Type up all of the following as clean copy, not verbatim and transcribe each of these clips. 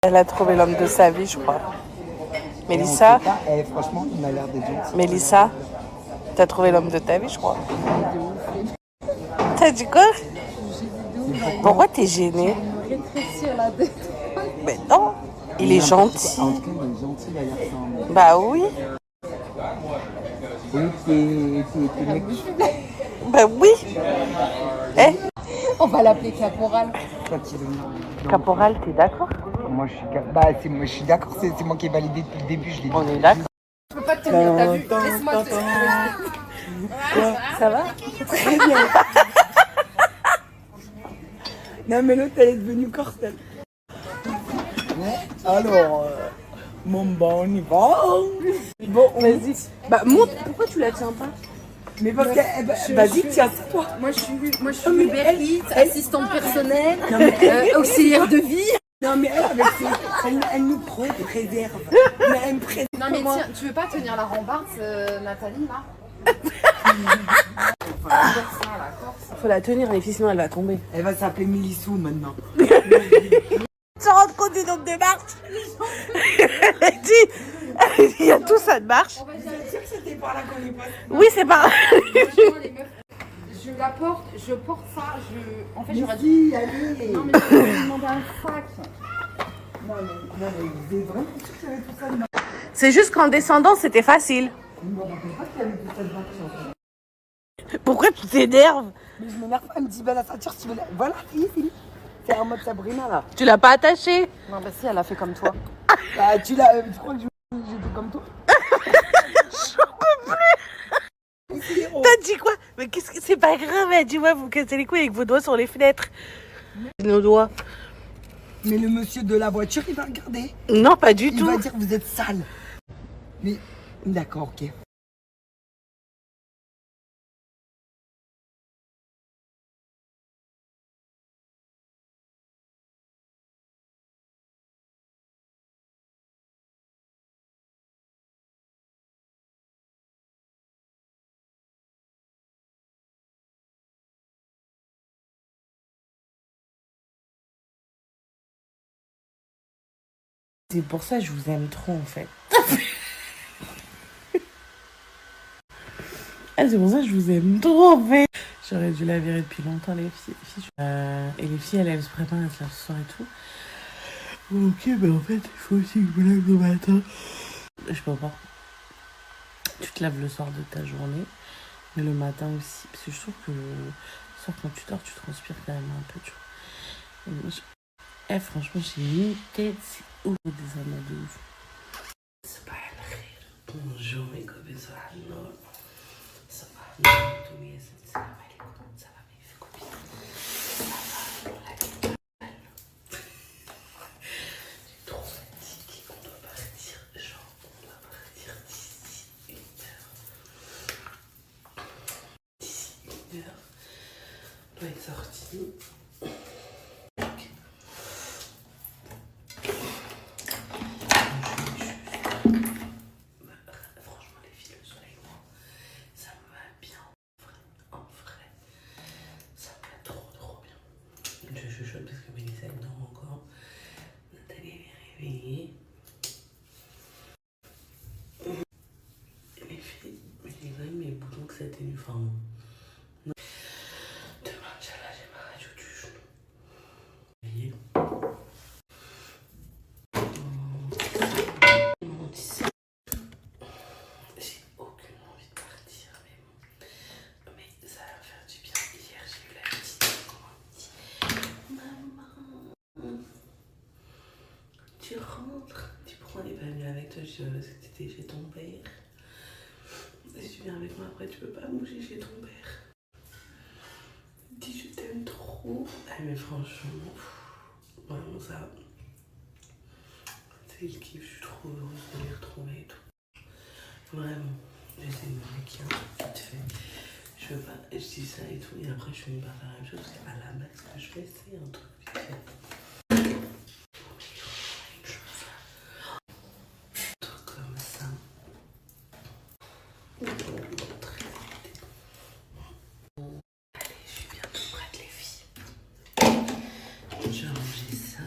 Elle a trouvé l'homme de sa vie, je crois. Mélissa, franchement, il m'a l'air d'être gentil. Mélissa, t'as trouvé l'homme de ta vie, je crois. T'as dit quoi? Pourquoi t'es gênée? Rétrécir la tête. Mais non, il est gentil. En tout cas, il est gentil, il a l'air simple. Bah oui. Oui, t'es mec. Bah oui. Eh, On va l'appeler Caporal. Caporal, t'es d'accord? Moi, je suis d'accord, c'est moi qui ai validé depuis le début, je l'ai dit. On est d'accord. Je peux pas te tenir, t'as vu? Laisse-moi te... Ça va? Très bien. Non, mais l'autre, elle est devenue cortelle. Alors, mon bon, on y va. Bon, Vas-y. Bah monte, pourquoi tu la tiens pas? mais parce que, vas-y, tiens, c'est toi. Moi je suis Uber Eats, assistante personnelle, Non, mais auxiliaire de vie. non, mais elle, avec elle nous prend, elle préserve. Mais elle me préserve. Non mais tiens, tu veux pas tenir la rambarde, Nathalie, là? Faut la tenir, les filles, sinon elle va tomber. Elle va s'appeler Mélissou maintenant. Tu rends compte du nombre de marches? Elle dit, il y a tout ça de marche. C'était par là qu'on est passé. Oui, c'est pas. Franchement, les meufs, je porte ça, en fait j'aurais dû... Si, allez. Non mais je vais demander un sac. Non, mais vous êtes vraiment sûr qu'il y avait tout ça de marche? C'est juste qu'en descendant, c'était facile. Je me rappelle pas qu'il y avait tout ça de marche. Pourquoi tu t'énerves? Mais je m'énerve pas, elle me dit, la ceinture, tu veux la... Voilà, fini. C'est en mode Sabrina, là. Tu l'as pas attaché? Non bah si, elle a fait comme toi. Bah, tu l'as... tu crois que j'étais comme toi? T'as dit quoi? Mais qu'est-ce que c'est pas grave, elle dit ouais, vous cassez les couilles avec vos doigts sur les fenêtres. Nos doigts. Mais le monsieur de la voiture, il va regarder. Non, pas du Il tout. va dire, vous êtes sale. Mais, d'accord, ok. C'est pour ça que je vous aime trop en fait. Ah, c'est pour ça que je vous aime trop en fait. J'aurais dû la virer depuis longtemps les filles. Et les filles elles se préparent à se laver ce soir et tout. Ok, mais en fait il faut aussi que je me lève le matin. Je peux pas. Tu te laves le soir de ta journée, mais le matin aussi. Parce que je trouve que le soir quand tu dors tu transpires quand même un peu, tu vois. Et moi, eh, franchement j'ai une tête, c'est ouf des amas de ouf. C'est pas un bonjour mes copines, ça va non. Ça va non, tout le monde, ça va les copines, ça va mes copines. Ça va pour la gueule. J'ai trop fatigué, on doit partir, genre on doit partir d'ici 1 heure. D'ici 1 heure, on doit être sorti. Je chuchote parce que Mélissa elle dort encore. Nathalie elle est réveillée. Les filles, j'ai quand même mes boutons que ça atténue. Enfin, non. Demain, Inch'Allah, j'ai ma radio du genou. Réveillée. Mon 17. J'ai aucune envie de partir, mais bon. Mais ça va me faire du bien. Hier, j'ai eu la petite. Maman, tu rentres, tu prends les familles avec toi, je dis parce que t'étais chez ton père. Si tu viens avec moi après, tu peux pas bouger chez ton père. Dis je t'aime trop. Ah mais franchement, vraiment ça, c'est le kiff, je suis trop heureuse de les retrouver et tout. Vraiment, j'essaie de me maquiller vite fait. Je veux pas, je dis ça et tout, et après je finis par faire la même chose, parce qu'à la base, ce que je fais, c'est un truc vite fait. Comme ça. Allez, je suis bientôt prête les filles. Je vais ranger ça.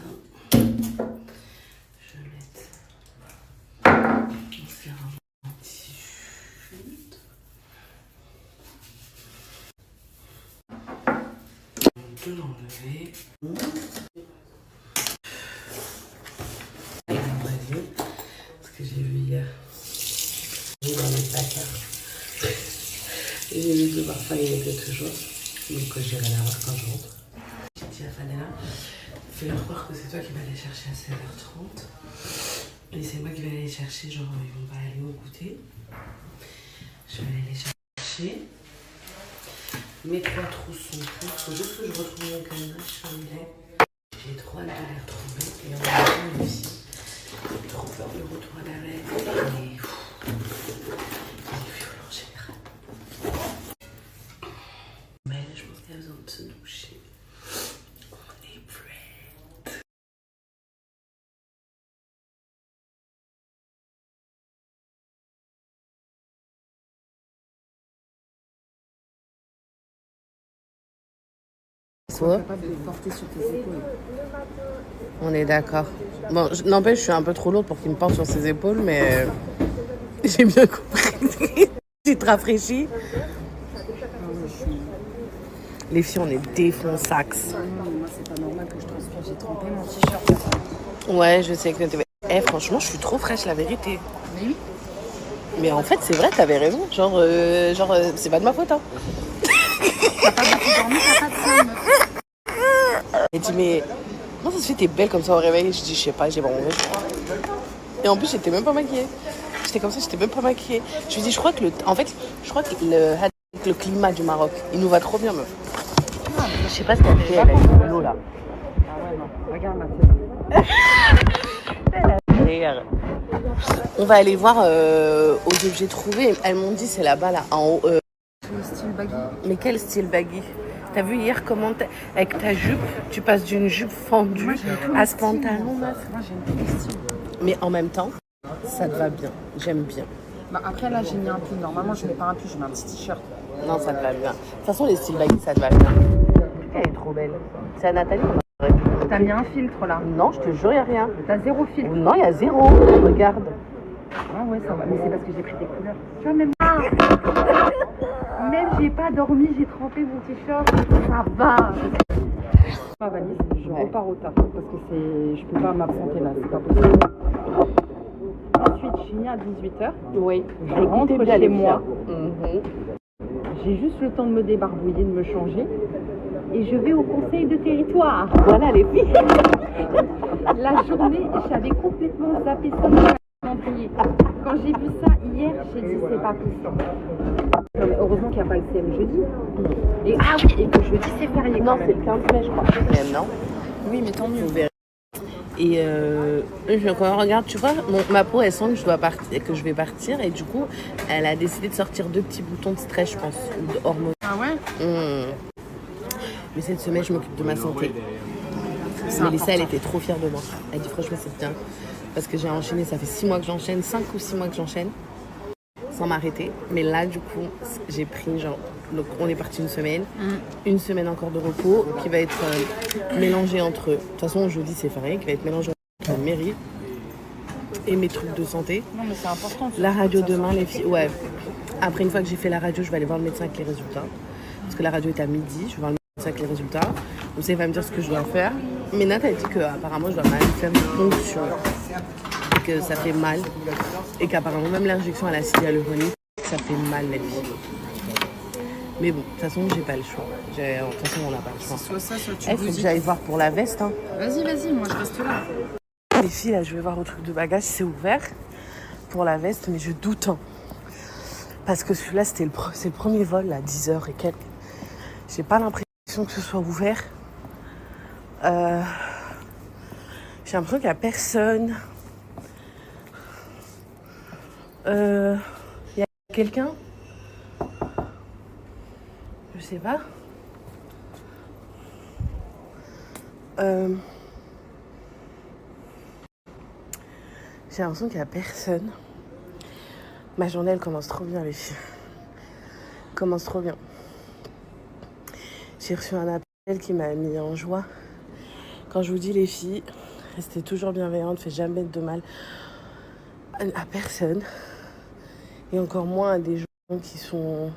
tout enlever. Ce que j'ai vu hier. J'ai dans les placards. Et j'ai vu que le parfum il était toujours. Donc j'irai la voir quand je rentre. J'ai dit à Fanella, fais-leur croire que c'est toi qui vas les chercher à 16h30. Et c'est moi qui vais aller les chercher, genre ils vont pas aller au goûter. Je vais aller les chercher. Mes 3 trousses sont prêtes. Faut juste que je retrouve mon cadenas, je suis en j'ai trop hâte de les retrouver. Et en même temps aussi. J'ai trop peur du retour à la règle. Et violent en général. Mais je pense qu'elle a besoin de se doucher. On est prêt. Quoi? On est d'accord. Bon, n'empêche, je suis un peu trop lourde pour qu'il me porte sur ses épaules, mais j'ai bien compris. Tu te rafraîchis. Les filles, on est défonçax. Moi, c'est pas normal que je transpire. J'ai trempé mon t-shirt. Ouais, je sais que t'es... franchement, je suis trop fraîche, la vérité. Mais oui. Mais en fait, c'est vrai, t'avais raison. Genre, c'est pas de ma faute, hein. T'as pas beaucoup dormi, t'as pas de somme. Elle dit, mais comment ça se fait, t'es belle comme ça au réveil? Je dis, je sais pas, j'ai pas envie. Et en plus, j'étais même pas maquillée. J'étais comme ça, j'étais même pas maquillée. Je lui dis, je crois que le climat du Maroc, il nous va trop bien, meuf. Je sais pas ce qu'elle fait, elle a eu l'eau là. Ah ouais, non. Regarde ma tête. On va aller voir aux objets trouvés. Elles m'ont dit, c'est là-bas, là, en haut. Le style baggy. Mais quel style baggy? T'as vu hier comment avec ta jupe, tu passes d'une jupe fendue à ce pantalon, meuf. Moi, j'aime tous les styles. Mais en même temps, ça te va bien. J'aime bien. Bah, après, là, j'ai mis un pull. Normalement, je mets pas un pull, je mets un petit t-shirt. Non, ça te va bien. De toute façon, les styles baggy, ça te va bien. Elle est trop belle. C'est à Nathalie. T'as mis un filtre là? Non, je te jure, il n'y a rien. T'as 0 filtre? Non, il y a 0. Regarde. Ah ouais, ça va. Mais c'est parce que j'ai pris des couleurs. Tu vois, même même j'ai pas dormi, j'ai trempé mon t-shirt. Ça va. Ma valise, je repars au taf parce que je peux pas m'absenter là, c'est pas possible. Ensuite, je finis à 18h. Oui. Je rentre chez moi. Mhm. J'ai juste le temps de me débarbouiller, de me changer. Et je vais au conseil de territoire. Voilà les filles. La journée, j'avais complètement zappé ça dans le calendrier. Quand j'ai vu ça hier, j'ai dit c'est pas possible. Non, mais heureusement qu'il n'y a pas le CM jeudi. Et, ah oui, et que jeudi c'est férié. Non, c'est le 15 mai, je crois. Même, non? Oui, mais tant mieux. Et quand on regarde, tu vois, ma peau, elle sent que je vais partir. Et du coup, elle a décidé de sortir 2 petits boutons de stress, je pense, ou de hormones. Ah ouais? Mais cette semaine, je m'occupe de ma santé. Mélissa, elle était trop fière de moi. Elle dit franchement, c'est bien. Parce que j'ai enchaîné, ça fait 6 mois que j'enchaîne, 5 ou 6 mois que j'enchaîne, sans m'arrêter. Mais là, du coup, j'ai pris genre... Donc, on est parti une semaine. Une semaine encore de repos qui va être mélangée entre... De toute façon, jeudi, c'est férié, qui va être mélangée entre la mairie et mes trucs de santé. Non, mais c'est important. La radio demain, les filles... Ouais. Après, une fois que j'ai fait la radio, je vais aller voir le médecin avec les résultats. Parce que la radio est à midi. Je vais voir le médecin avec les résultats. Donc, ça, il va me dire ce que je dois faire. Mais Nat a dit qu'apparemment, je dois même faire une ponction. Et que ça fait mal. Et qu'apparemment, même l'injection à l'acide hyaluronique, ça fait mal, les filles. Mais bon, de toute façon, j'ai pas le choix. De toute façon, on n'a pas le choix. Soit ça, soit tu faut que j'aille voir pour la veste. Hein. Vas-y, moi je reste là. Les filles, là, je vais voir au truc de bagage, c'est ouvert pour la veste, mais je doute. Hein. Parce que celui-là, c'est le premier vol, là, 10h et quelques. J'ai pas l'impression que ce soit ouvert. J'ai l'impression qu'il n'y a personne. Il y a quelqu'un? Je sais pas. J'ai l'impression qu'il n'y a personne. Ma journée, elle commence trop bien, les filles. Commence trop bien. J'ai reçu un appel qui m'a mis en joie. Quand je vous dis, les filles, restez toujours bienveillantes, faites jamais de mal à personne. Et encore moins à des gens qui sont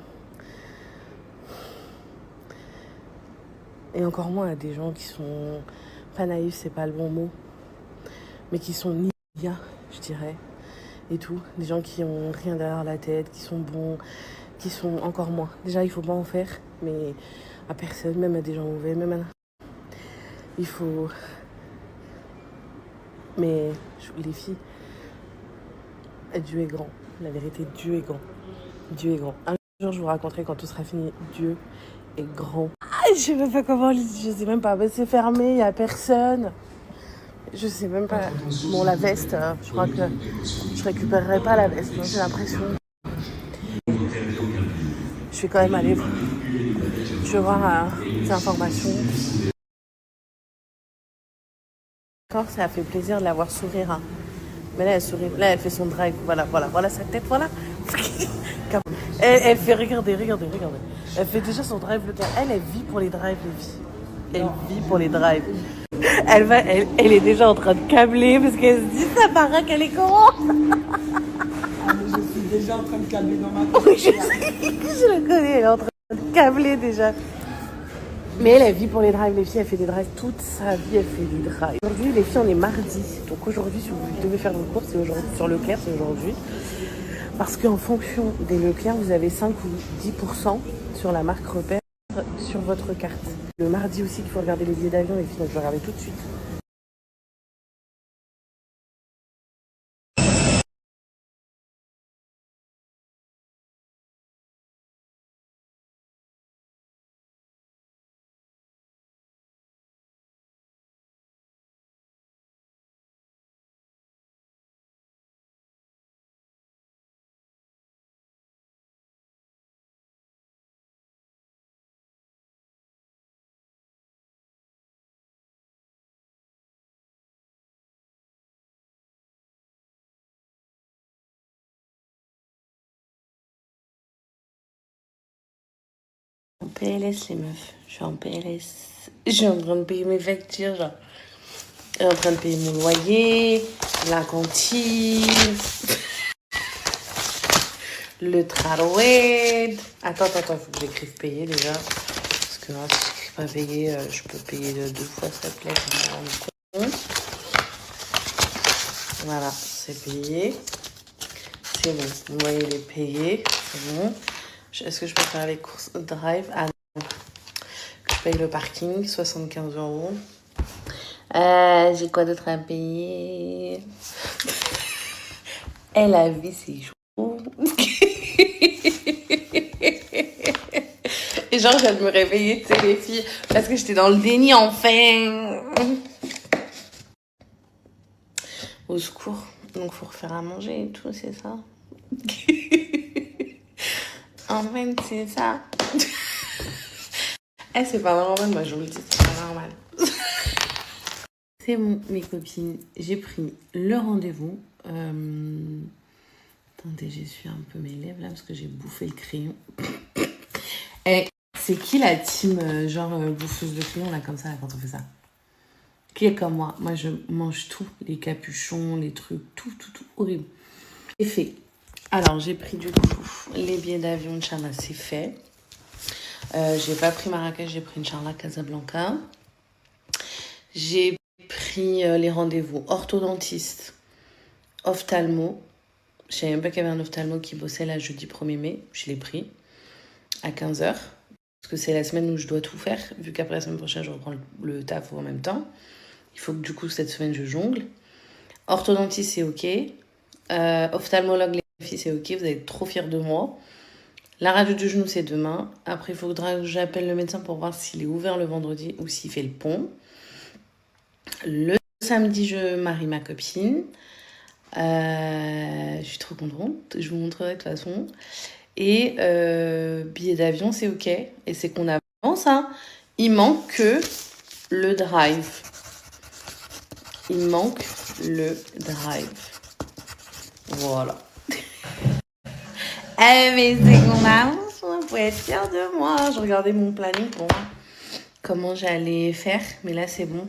Et encore moins à des gens qui sont pas naïfs, c'est pas le bon mot, mais qui sont ni bien, je dirais, et tout. Des gens qui ont rien derrière la tête, qui sont bons, qui sont encore moins. Déjà, il faut pas en faire, mais à personne, même à des gens mauvais, même à... Il faut... Mais les filles, Dieu est grand. La vérité, Dieu est grand. Dieu est grand. Un jour, je vous raconterai quand tout sera fini. Dieu est grand. Ah, je sais même pas comment, je sais même pas. C'est fermé, il n'y a personne. Je sais même pas. Bon, la veste, je crois que je récupérerai pas la veste. J'ai l'impression. Je vais quand même aller. Je vais voir des informations. Ça a fait plaisir de la voir sourire. Hein. Mais là, elle sourit. Là, elle fait son drive. Voilà sa tête, voilà. Elle fait, regardez. Elle fait déjà son drive. Elle vit pour les drives, les filles. Elle vit pour les drives. Elle est déjà en train de câbler parce qu'elle se dit, ça paraît qu'elle est comment. Ah, mais je suis déjà en train de câbler dans ma tête. Oui, je la connais, elle est en train de câbler déjà. Mais elle vit pour les drives, les filles, elle fait des drives toute sa vie, elle fait des drives. Aujourd'hui, les filles, on est mardi. Donc aujourd'hui, si vous devez faire vos courses, c'est aujourd'hui. Sur Leclerc, c'est aujourd'hui. Parce qu'en fonction des Leclerc, vous avez 5 ou 10% sur la marque repère sur votre carte. Le mardi aussi, il faut regarder les billets d'avion, les filles, donc je vais regarder tout de suite. En PLS, les meufs. Je suis en PLS. Je suis en train de payer mes factures, genre. Je suis en train de payer mon loyer, la cantine, le travail. Attends, il faut que j'écrive payer déjà. Parce que là, si j'écris pas payer, je peux payer 2 fois ça plaît. Voilà, c'est payé. C'est bon, mon loyer il est payé. C'est bon. Est-ce que je peux faire les courses drive? Ah non. Je paye le parking, 75 €. J'ai quoi d'autre à payer? Elle a vu ses jours. Et genre, je viens de me réveiller, tu sais, les filles, parce que j'étais dans le déni, enfin. Au secours. Donc, faut refaire à manger et tout, c'est ça? En fait, c'est ça. C'est pas normal, moi, je vous le dis, c'est pas normal. C'est bon, mes copines, j'ai pris le rendez-vous. Attendez, j'essuie un peu mes lèvres là parce que j'ai bouffé le crayon. Et c'est qui la team bouffeuse de crayon là comme ça là, quand on fait ça? Qui est comme moi? Moi je mange tout, les capuchons, les trucs, tout, horrible. C'est fait. Alors j'ai pris du coup les billets d'avion de Inch'Allah, c'est fait. J'ai pas pris Marrakech, j'ai pris Inch'Allah Casablanca. J'ai pris les rendez-vous orthodontiste, ophtalmo. Je savais même pas qu'il y avait un ophtalmo qui bossait là jeudi 1er mai. Je l'ai pris à 15h. Parce que c'est la semaine où je dois tout faire. Vu qu'après la semaine prochaine, je reprends le taf en même temps. Il faut que du coup, cette semaine, je jongle. Orthodontiste, c'est OK. Ophtalmologue, les filles, c'est OK. Vous allez être trop fiers de moi. La radio du genou, c'est demain. Après, il faudra que j'appelle le médecin pour voir s'il est ouvert le vendredi ou s'il fait le pont. Le samedi, je marie ma copine. Je suis trop contente. Je vous montrerai de toute façon. Et billet d'avion, c'est OK. Et c'est qu'on avance. Hein. Il manque que le drive. Il manque le drive. Voilà. Mais c'est qu'on avance. Vous pouvez être fiers de moi. Je regardais mon planning pour voir comment j'allais faire. Mais là, c'est bon.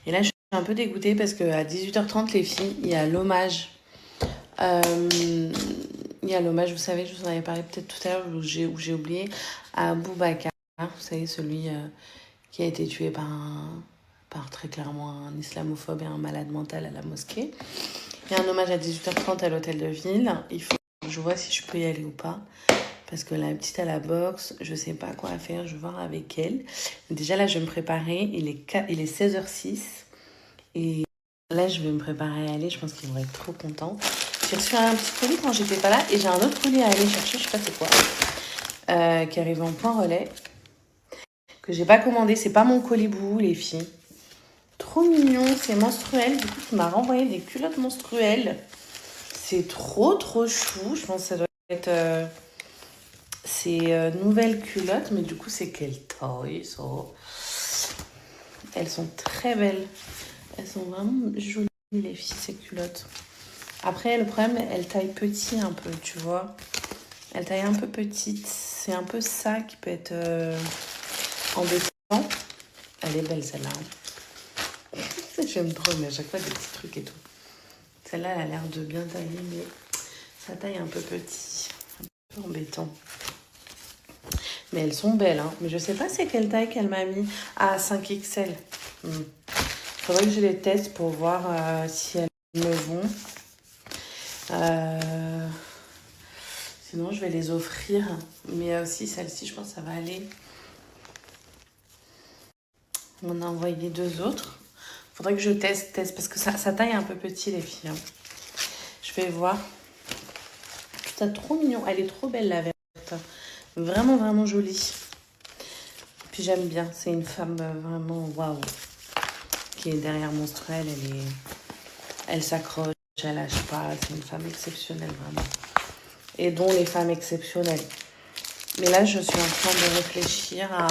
Et là, je suis un peu dégoûtée parce qu'à 18h30, les filles, il y a l'hommage. Il y a l'hommage, vous savez, je vous en avais parlé peut-être tout à l'heure, où j'ai oublié, à Boubacar. Vous savez, celui qui a été tué par très clairement un islamophobe et un malade mental à la mosquée. Il y a un hommage à 18h30 à l'hôtel de ville. Je vois si je peux y aller ou pas. Parce que la petite à la boxe, je sais pas quoi faire, je vais voir avec elle. Déjà là, je vais me préparer. Il est 16h06. Et là, je vais me préparer à aller. Je pense qu'ils vont être trop contents. J'ai reçu un petit colis quand j'étais pas là. Et j'ai un autre colis à aller chercher, je sais pas c'est quoi. Qui arrive en point relais. Que j'ai pas commandé. C'est pas mon colis bout, les filles. Trop mignon, c'est menstruel. Du coup, tu m'as renvoyé des culottes menstruelles. C'est trop chou. Je pense que ça doit être ces nouvelles culottes. Mais du coup, c'est quelle taille ça? Elles sont très belles. Elles sont vraiment jolies, les filles, ces culottes. Après, le problème, elles taillent petit un peu, tu vois. Elles taillent un peu petite. C'est un peu ça qui peut être embêtant. Elle est belle, celle-là. J'aime trop, mais à chaque fois, des petits trucs et tout. Celle-là, elle a l'air de bien tailler, mais ça taille un peu petit. Un peu embêtant. Mais elles sont belles, hein. Mais je sais pas c'est quelle taille qu'elle m'a mis. Ah, 5XL. Faudrait que je les teste pour voir si elles me vont. Sinon, je vais les offrir. Mais aussi, celle-ci, je pense que ça va aller. On en a envoyé 2 autres. Faudrait que je teste parce que ça taille un peu petit, les filles. Hein. Je vais voir. C'est trop mignon. Elle est trop belle, la verte. Vraiment jolie. Puis j'aime bien. C'est une femme vraiment waouh. Qui est derrière Monstruel. Elle s'accroche. Elle lâche pas. C'est une femme exceptionnelle, vraiment. Et dont les femmes exceptionnelles. Mais là, je suis en train de réfléchir à...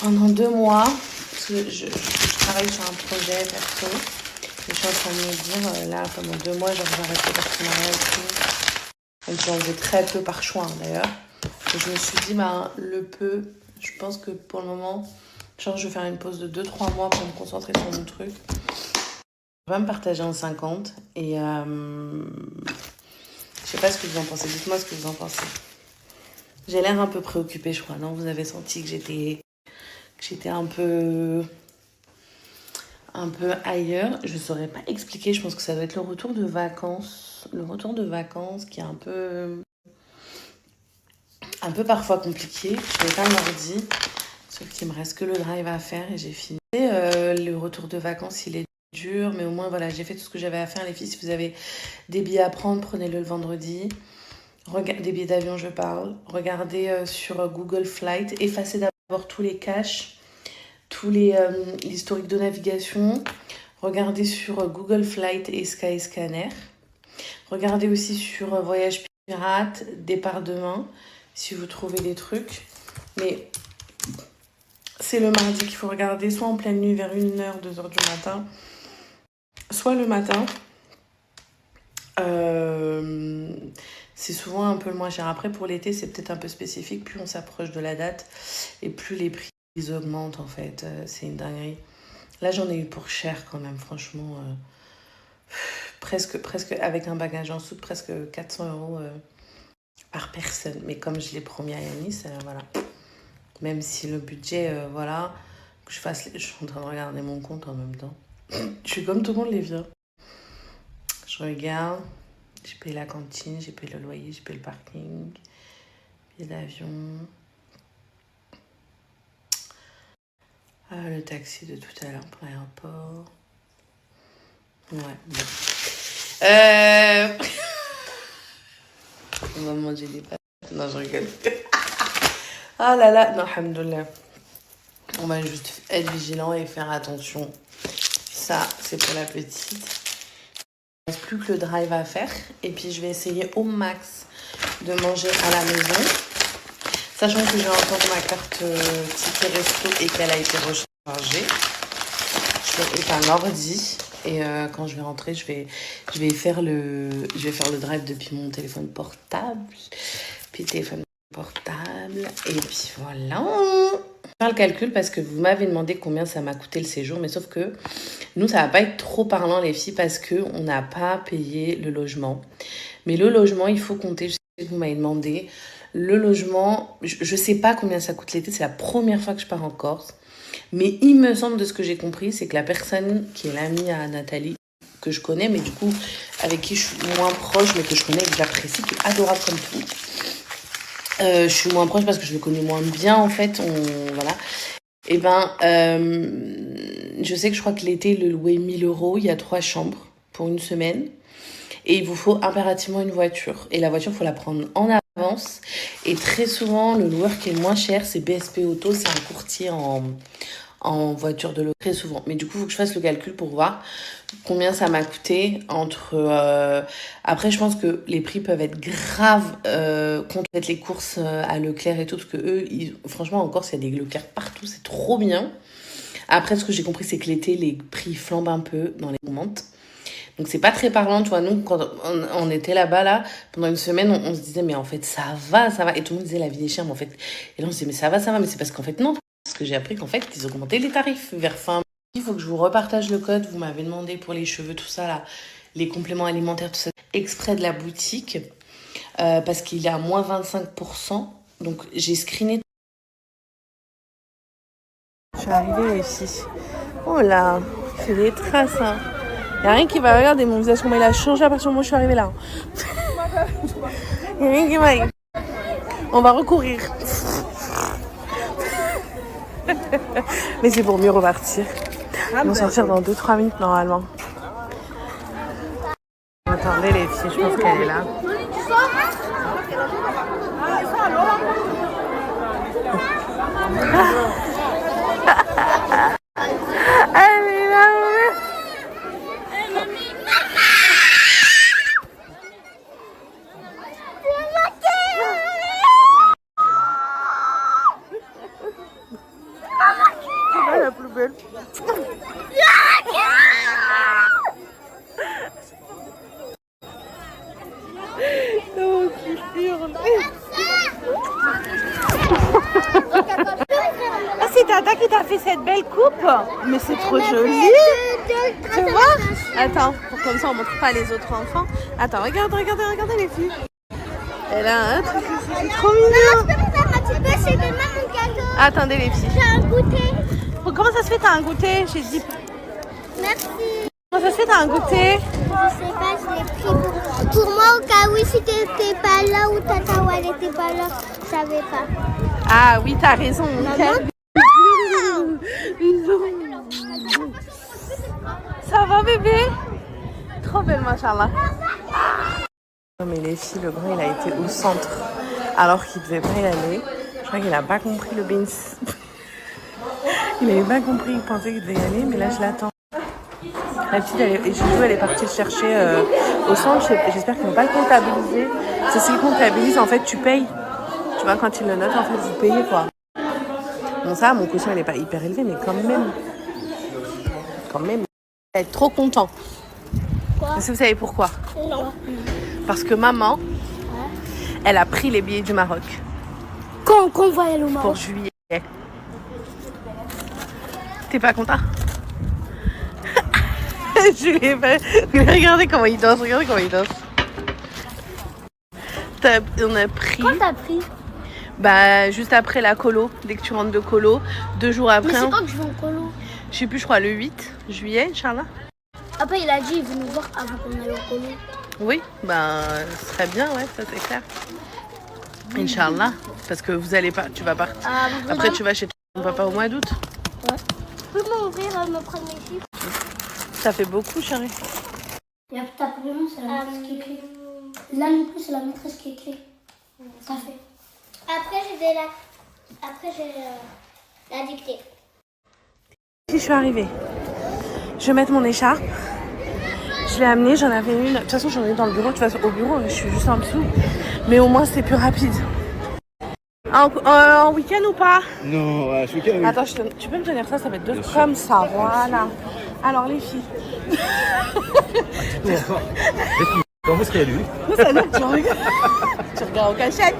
pendant 2 mois, parce que je travaille sur un projet perso, et je suis en train de me dire, là, pendant 2 mois, genre, j'arrête le partenariat et tout. Même si j'en faisais très peu par choix, hein, d'ailleurs. Et je me suis dit, le peu, je pense que pour le moment, genre, je vais faire une pause de 2-3 mois pour me concentrer sur mon truc. Je vais me partager en 50, et je sais pas ce que vous en pensez. Dites-moi ce que vous en pensez. J'ai l'air un peu préoccupée, je crois, non? Vous avez senti que j'étais un peu ailleurs. Je saurais pas expliquer. Je pense que ça doit être le retour de vacances. Le retour de vacances qui est un peu parfois compliqué. Je n'ai pas l'ordi. Sauf qu'il me reste que le drive à faire et j'ai fini. Le retour de vacances, il est dur. Mais au moins, voilà, j'ai fait tout ce que j'avais à faire. Les filles, si vous avez des billets à prendre, prenez-le le vendredi. Des billets d'avion, je parle. Regardez sur Google Flight. Effacez d'abord tous les caches, tous l'historique de navigation. Regardez sur Google Flight et Skyscanner. Regardez aussi sur Voyage Pirate, Départ demain, si vous trouvez des trucs. Mais c'est le mardi qu'il faut regarder, soit en pleine nuit vers 1h, 2h du matin, soit le matin. C'est souvent un peu le moins cher. Après, pour l'été, c'est peut-être un peu spécifique. Plus on s'approche de la date et plus les prix augmentent, en fait. C'est une dinguerie. Là, j'en ai eu pour cher quand même, franchement. Presque, avec un bagage en soude, presque 400 € par personne. Mais comme je l'ai promis à Yanis, voilà. Même si le budget, voilà, que je fasse... Je suis en train de regarder mon compte en même temps. Je suis comme tout le monde les vient. Je regarde... J'ai payé la cantine, j'ai payé le loyer, j'ai payé le parking, billet d'avion. Le taxi de tout à l'heure pour l'aéroport. Ouais, bon. On va manger des pâtes. Non, je rigole. Ah là là, non, alhamdoulilah. On va juste être vigilant et faire attention. Ça, c'est pour la petite. Il ne reste plus que le drive à faire. Et puis, je vais essayer au max de manger à la maison. Sachant que j'ai encore ma carte ticket resto et qu'elle a été rechargée. Je vais un ordi. Et quand je vais rentrer, je vais faire le drive depuis mon téléphone portable. Puis téléphone portable. Et puis voilà. Je vais faire le calcul parce que vous m'avez demandé combien ça m'a coûté le séjour. Mais sauf que nous, ça va pas être trop parlant, les filles, parce qu'on n'a pas payé le logement. Mais le logement, il faut compter, je sais que vous m'avez demandé, Le logement, je sais pas combien ça coûte l'été, c'est la première fois que je pars en Corse. Mais il me semble, de ce que j'ai compris, c'est que la personne qui est l'amie à Nathalie, que je connais, mais du coup, avec qui je suis moins proche, mais que je connais et que j'apprécie, qui est adorable comme tout. Je suis moins proche parce que je le connais moins bien, en fait. Voilà. Et je sais que je crois que l'été, le louer 1 000 €, il y a 3 chambres pour une semaine. Et il vous faut impérativement une voiture. Et la voiture, il faut la prendre en avance. Et très souvent, le loueur qui est le moins cher, c'est BSP Auto. C'est un courtier en voiture de location. Très souvent. Mais du coup, il faut que je fasse le calcul pour voir combien ça m'a coûté. Après, je pense que les prix peuvent être graves contre les courses à Leclerc et tout. Parce que eux, franchement, en Corse, il y a des Leclerc partout. C'est trop bien. Après, ce que j'ai compris, c'est que l'été, les prix flambent un peu dans les montes. Donc, c'est pas très parlant, tu vois. Nous, quand on était là-bas, là, pendant une semaine, on se disait, mais en fait, ça va. Et tout le monde disait, la vie est chère, mais en fait... Et là, on se disait, mais ça va. Mais c'est parce qu'en fait, non. Parce que j'ai appris qu'en fait, ils augmentaient les tarifs vers fin. Il faut que je vous repartage le code. Vous m'avez demandé pour les cheveux, tout ça, là, les compléments alimentaires, tout ça, exprès de la boutique, parce qu'il est à moins 25%. Donc, j'ai screené. Je suis arrivée ici. Oh là, il fait des traces, hein. Il n'y a rien qui va regarder mon visage, comment il a changé à partir du moment où je suis arrivée là. Il n'y a rien qui va. On va recourir. Mais c'est pour mieux repartir. Ils vont sortir dans 2-3 minutes normalement. Attendez les filles, je pense qu'elle est là. Elle est là. C'est la plus belle. Oh, qui hurle. Ah, c'est Tata qui t'a fait cette belle coupe. Mais c'est trop joli. Tu vois? Attends, comme ça on montre pas les autres enfants. Attends, regardez les filles. Elle a un truc ici, c'est trop mignon. Attendez les filles. J'ai un goûter. Comment ça se fait t'as un goûter? J'ai dit. Merci. Comment ça se fait t'as un goûter? Je sais pas, je l'ai pris pour moi au cas où si t'étais pas là ou Tata ou elle était pas là, je savais pas. Ah oui, t'as raison. Ça va bébé? Trop belle, machallah. Non mais les filles, le grand il a été au centre alors qu'il devait pas y aller. Je crois qu'il a pas compris le beans. Il avait pas compris, il pensait qu'il devait y aller, mais là je l'attends. La petite, elle est partie le chercher au centre. J'espère qu'ils vont pas le comptabiliser. C'est s'ils comptabilisent, en fait, tu payes. Tu vois, quand ils le notent, en fait, vous payez, quoi. Bon, ça, mon caution, elle est pas hyper élevée, mais quand même. Elle va être trop content. Quoi? Est-ce que vous savez pourquoi? Non. Parce que maman, elle a pris les billets du Maroc. Quand on va aller au Maroc? Pour juillet. T'es pas content? Je l'ai fait. Regardez comment il danse, On a pris... Quand t'as pris? Bah, juste après la colo, dès que tu rentres de colo, 2 jours après. Mais c'est quand que je vais en colo? Je sais plus, je crois le 8 juillet, Inch'Allah. Après, il a dit, il veut nous voir avant qu'on aille en colo. Oui, bah, ce serait bien, ouais, ça c'est clair. Inch'Allah, parce que vous allez pas, tu vas partir. Ah, Après, tu vas chez ton papa au mois d'août. Ouais. Tu peux m'ouvrir, me prendre mes chiffres? Ça fait beaucoup, chérie. Et après, ta prénom, c'est la maîtresse qui écrit. Là non plus, c'est la maîtresse qui écrit. Ça fait. Après, j'ai la dictée. Si je suis arrivée, je vais mettre mon écharpe. Je l'ai amenée, j'en avais une. De toute façon, j'en ai dans le bureau. De toute façon, au bureau, je suis juste en dessous. Mais au moins, c'est plus rapide. En week-end ou pas? Non, ce week-end, oui. Attends, tu peux me tenir ça? Ça va être deux comme ça, voilà. Alors, les filles. Comment est-ce qu'il y a lui? Non, ça, tu regardes. Tu regardes en cachette.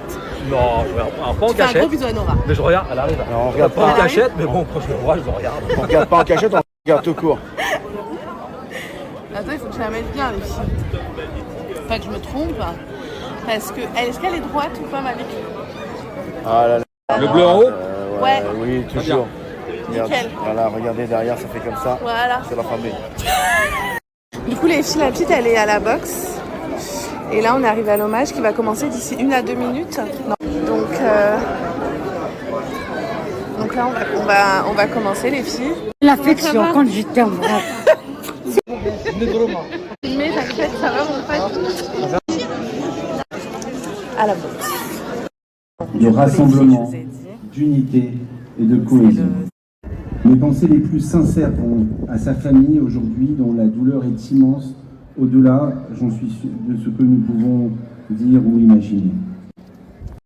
Non, je regarde pas en Tu fais un gros cachette. bisou à Nora. Mais je regarde, elle arrive. Non, on regarde Pas en pas. cachette, mais bon, quand je le vois, je le regarde. On regarde pas en cachette, on regarde tout court. Attends, il faut que je la mette bien, les filles. Pas que je me trompe. Parce que, est-ce qu'elle est droite ou pas, ma vie? Ah là là. Le bleu en haut Ouais. Oui, toujours. Regarde. Nickel. Voilà, regardez derrière, ça fait comme ça. Voilà. C'est l'alphabet. Du coup, les filles, la petite, elle est à la boxe. Et là, on est arrivé à l'hommage qui va commencer d'ici 1 à 2 minutes. Non. Donc là, on va commencer, les filles. L'affection quand j'étais en vrai. Mais t'inquiète, ça va, mon pote. À la boxe. De rassemblement, d'unité et de cohésion. Mes pensées les plus sincères vont à sa famille aujourd'hui, dont la douleur est immense, au-delà, j'en suis sûr, de ce que nous pouvons dire ou imaginer.